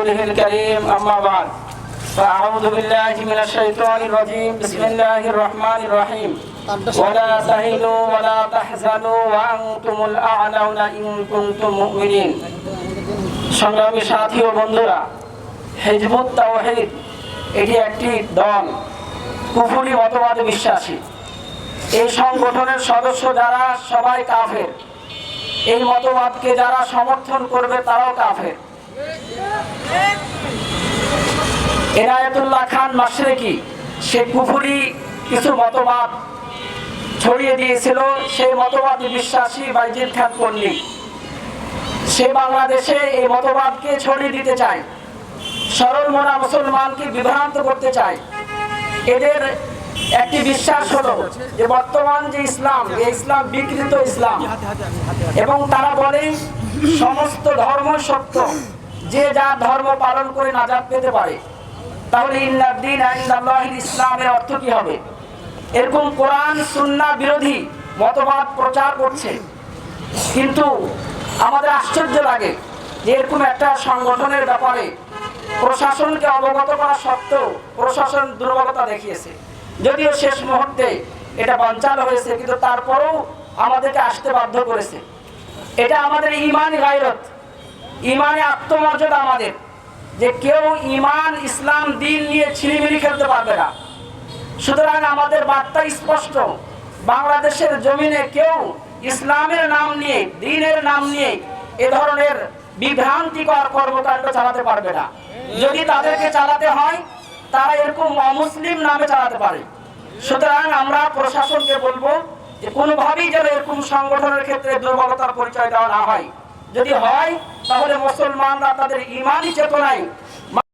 رسوله الكريم أما بعد فأعوذ بالله من الشيطان الرجيم بسم الله الرحمن الرحيم ولا تهنوا ولا تحزنوا وأنتم الأعلون إن كنتم مؤمنين সংগ্রামী সাথী ও বন্ধুরা, হিজবুত তাওহীদ এটি একটি দল, কুফরি মতবাদে বিশ্বাসী। এই সংগঠনের সদস্য যারা সবাই কাফের। এই মতবাদকে যারা সমর্থন করবে তারাও কাফের। এনায়েতুল্লাহ খান মাশরিকি সে কুফরি কিছু মতবাদ ছড়িয়ে দিয়েছিল। সেই মতবাদে বিশ্বাসী বাইজিদ খান পল্লী সে বাংলাদেশে এই মতবাদকে ছড়িয়ে দিতে চায়, সরল মনা মুসলমানকে বিভ্রান্ত করতে চায়। এদের একটি বিশ্বাস হলো যে বর্তমান যে ইসলাম, এই ইসলাম বিকৃত ইসলাম, এবং তারা বলে সমস্ত ধর্ম সত্য, যে যার ধর্ম পালন করে নাজাত পেতে পারে। তাহলে ইন্নাদ-দীন ইনদাল্লাহিল ইসলামের অর্থ কি হবে? এরকম কোরআন সুন্নাহ বিরোধী মতবাদ প্রচার করছে। কিন্তু আমাদের আশ্চর্য লাগে যে এরকম একটা সংগঠনের ব্যাপারে প্রশাসনকে অবগত করা সত্ত্বেও প্রশাসন দুর্বলতা দেখিয়েছে। যদিও শেষ মুহূর্তে এটা বানচাল হয়েছে, কিন্তু তারপরেও আমাদেরকে আসতে বাধ্য করেছে। এটা আমাদের ঈমানি গায়রত, ঈমানে আত্মমর্যাদা আমাদের, যে কেউ ঈমান ইসলাম দিন নিয়ে ছিনিমিনি খেলতে পারবে না। সুতরাং আমাদের বার্তা স্পষ্ট, বাংলাদেশের জমিনে কেউ ইসলামের নাম নিয়ে, দ্বীনের নাম নিয়ে এ ধরনের বিভ্রান্তিকর কর্মকাণ্ড চালাতে পারবে না। যদি তাদেরকে চালাতে হয় তারা এরকম অমুসলিম নামে চালাতে পারে। সুতরাং আমরা প্রশাসনকে বলবো যে কোনোভাবেই যেন এরকম সংগঠনের ক্ষেত্রে দুর্বলতার পরিচয় দেওয়া না হয়। যদি হয় তাহলে মুসলমানরা তাদের ঈমানি চেতনায়